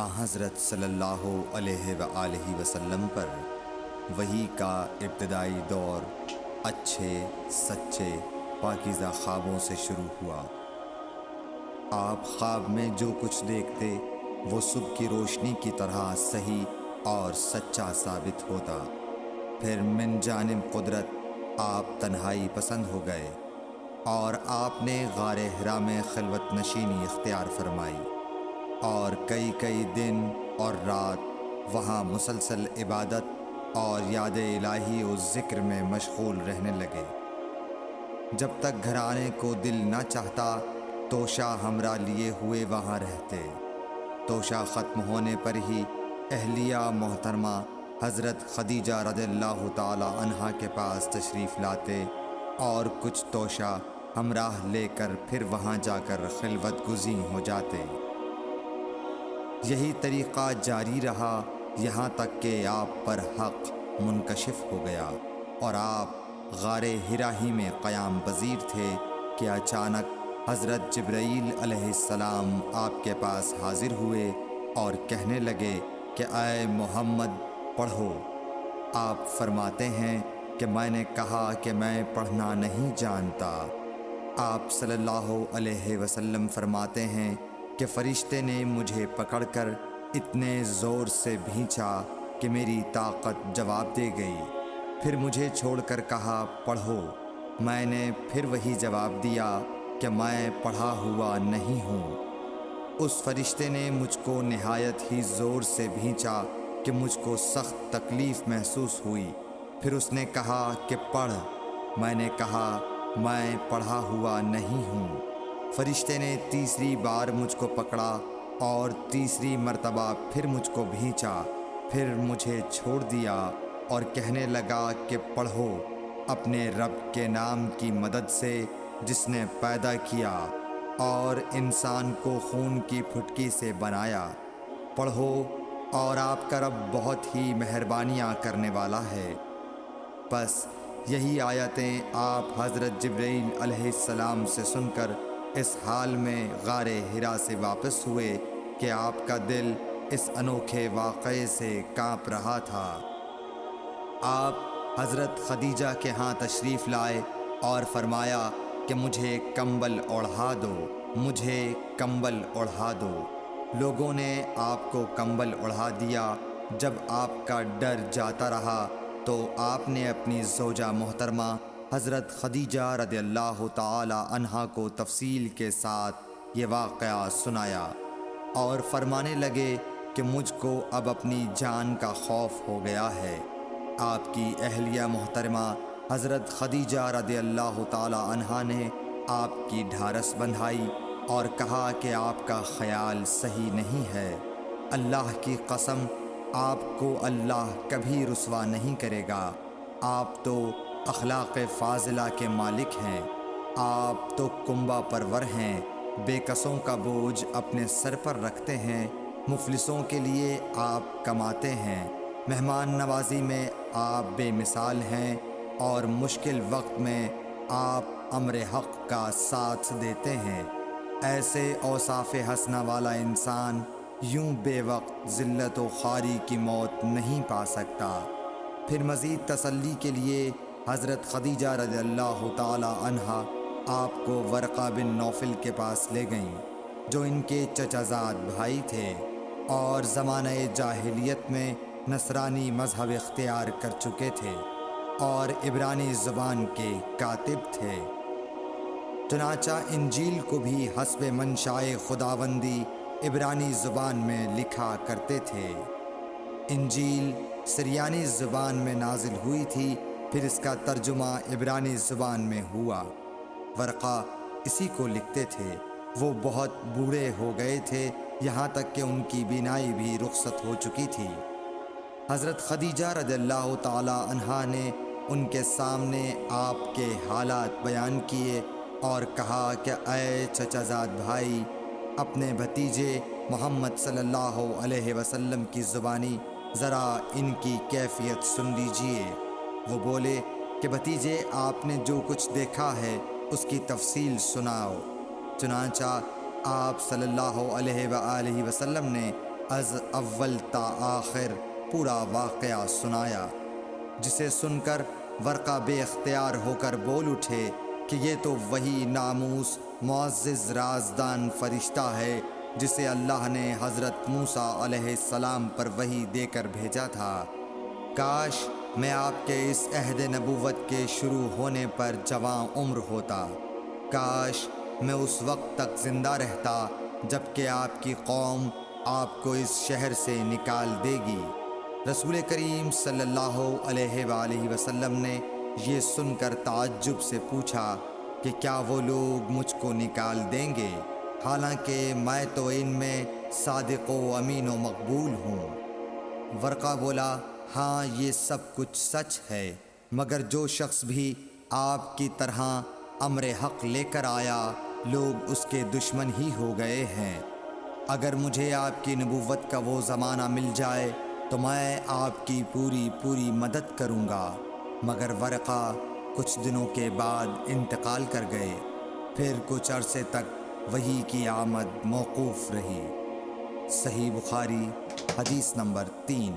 حضرت صلی اللہ علیہ وآلہ وسلم پر وحی کا ابتدائی دور اچھے سچے پاکیزہ خوابوں سے شروع ہوا۔ آپ خواب میں جو کچھ دیکھتے وہ صبح کی روشنی کی طرح صحیح اور سچا ثابت ہوتا۔ پھر من جانب قدرت آپ تنہائی پسند ہو گئے اور آپ نے غار حرا میں خلوت نشینی اختیار فرمائی اور کئی دن اور رات وہاں مسلسل عبادت اور یاد الہی و ذکر میں مشغول رہنے لگے۔ جب تک گھر آنے کو دل نہ چاہتا توشہ ہمراہ لیے ہوئے وہاں رہتے۔ توشہ ختم ہونے پر ہی اہلیہ محترمہ حضرت خدیجہ رضی اللہ تعالی عنہا کے پاس تشریف لاتے اور کچھ توشہ ہمراہ لے کر پھر وہاں جا کر خلوت گزین ہو جاتے۔ یہی طریقہ جاری رہا یہاں تک کہ آپ پر حق منکشف ہو گیا اور آپ غار حرا ہی میں قیام پذیر تھے کہ اچانک حضرت جبرائیل علیہ السلام آپ کے پاس حاضر ہوئے اور کہنے لگے کہ اے محمد پڑھو۔ آپ فرماتے ہیں کہ میں نے کہا کہ میں پڑھنا نہیں جانتا۔ آپ صلی اللہ علیہ وسلم فرماتے ہیں کہ فرشتے نے مجھے پکڑ کر اتنے زور سے بھینچا کہ میری طاقت جواب دے گئی۔ پھر مجھے چھوڑ کر کہا پڑھو۔ میں نے پھر وہی جواب دیا کہ میں پڑھا ہوا نہیں ہوں۔ اس فرشتے نے مجھ کو نہایت ہی زور سے بھینچا کہ مجھ کو سخت تکلیف محسوس ہوئی۔ پھر اس نے کہا کہ پڑھ۔ میں نے کہا میں پڑھا ہوا نہیں ہوں۔ فرشتے نے تیسری بار مجھ کو پکڑا اور تیسری مرتبہ پھر مجھ کو بھینچا۔ پھر مجھے چھوڑ دیا اور کہنے لگا کہ پڑھو اپنے رب کے نام کی مدد سے جس نے پیدا کیا اور انسان کو خون کی پھٹکی سے بنایا۔ پڑھو اور آپ کا رب بہت ہی مہربانیاں کرنے والا ہے۔ بس یہی آیتیں آپ حضرت جبرائیل علیہ السلام سے سن کر اس حال میں غار حرا سے واپس ہوئے کہ آپ کا دل اس انوکھے واقعے سے کانپ رہا تھا۔ آپ حضرت خدیجہ کے ہاں تشریف لائے اور فرمایا کہ مجھے کمبل اوڑھا دو، مجھے کمبل اوڑھا دو۔ لوگوں نے آپ کو کمبل اوڑھا دیا۔ جب آپ کا ڈر جاتا رہا تو آپ نے اپنی زوجہ محترمہ حضرت خدیجہ رضی اللہ تعالی عنہا کو تفصیل کے ساتھ یہ واقعہ سنایا اور فرمانے لگے کہ مجھ کو اب اپنی جان کا خوف ہو گیا ہے۔ آپ کی اہلیہ محترمہ حضرت خدیجہ رضی اللہ تعالی عنہا نے آپ کی ڈھارس بندھائی اور کہا کہ آپ کا خیال صحیح نہیں ہے۔ اللہ کی قسم آپ کو اللہ کبھی رسوا نہیں کرے گا۔ آپ تو اخلاق فاضلہ کے مالک ہیں۔ آپ تو کنبہ پرور ہیں، بے کسوں کا بوجھ اپنے سر پر رکھتے ہیں، مفلسوں کے لیے آپ کماتے ہیں، مہمان نوازی میں آپ بے مثال ہیں اور مشکل وقت میں آپ امر حق کا ساتھ دیتے ہیں۔ ایسے اوصاف حسنہ والا انسان یوں بے وقت ذلت و خواری کی موت نہیں پا سکتا۔ پھر مزید تسلی کے لیے حضرت خدیجہ رضی اللہ تعالی عنہا آپ کو ورقہ بن نوفل کے پاس لے گئیں جو ان کے چچا زاد بھائی تھے اور زمانہ جاہلیت میں نصرانی مذہب اختیار کر چکے تھے اور عبرانی زبان کے کاتب تھے۔ چنانچہ انجیل کو بھی حسب منشائے خداوندی عبرانی زبان میں لکھا کرتے تھے۔ انجیل سریانی زبان میں نازل ہوئی تھی، پھر اس کا ترجمہ عبرانی زبان میں ہوا۔ ورقہ اسی کو لکھتے تھے۔ وہ بہت بوڑھے ہو گئے تھے، یہاں تک کہ ان کی بینائی بھی رخصت ہو چکی تھی۔ حضرت خدیجہ رضی اللہ تعالی عنہا نے ان کے سامنے آپ کے حالات بیان کیے اور کہا کہ اے چچا زاد بھائی، اپنے بھتیجے محمد صلی اللہ علیہ وسلم کی زبانی ذرا ان کی کیفیت سن لیجئے۔ وہ بولے کہ بھتیجے آپ نے جو کچھ دیکھا ہے اس کی تفصیل سناؤ۔ چنانچہ آپ صلی اللہ علیہ وآلہ وسلم نے از اول تا آخر پورا واقعہ سنایا، جسے سن کر ورقہ بے اختیار ہو کر بول اٹھے کہ یہ تو وہی ناموس معزز رازدان فرشتہ ہے جسے اللہ نے حضرت موسیٰ علیہ السلام پر وحی دے کر بھیجا تھا۔ کاش میں آپ کے اس عہد نبوت کے شروع ہونے پر جواں عمر ہوتا، کاش میں اس وقت تک زندہ رہتا جب کہ آپ کی قوم آپ کو اس شہر سے نکال دے گی۔ رسول کریم صلی اللہ علیہ وآلہ وسلم نے یہ سن کر تعجب سے پوچھا کہ کیا وہ لوگ مجھ کو نکال دیں گے، حالانکہ میں تو ان میں صادق و امین و مقبول ہوں۔ ورقہ بولا، ہاں یہ سب کچھ سچ ہے، مگر جو شخص بھی آپ کی طرح امر حق لے کر آیا لوگ اس کے دشمن ہی ہو گئے ہیں۔ اگر مجھے آپ کی نبوت کا وہ زمانہ مل جائے تو میں آپ کی پوری مدد کروں گا، مگر ورقہ کچھ دنوں کے بعد انتقال کر گئے، پھر کچھ عرصے تک وحی کی آمد موقوف رہی۔ صحیح بخاری حدیث نمبر 3۔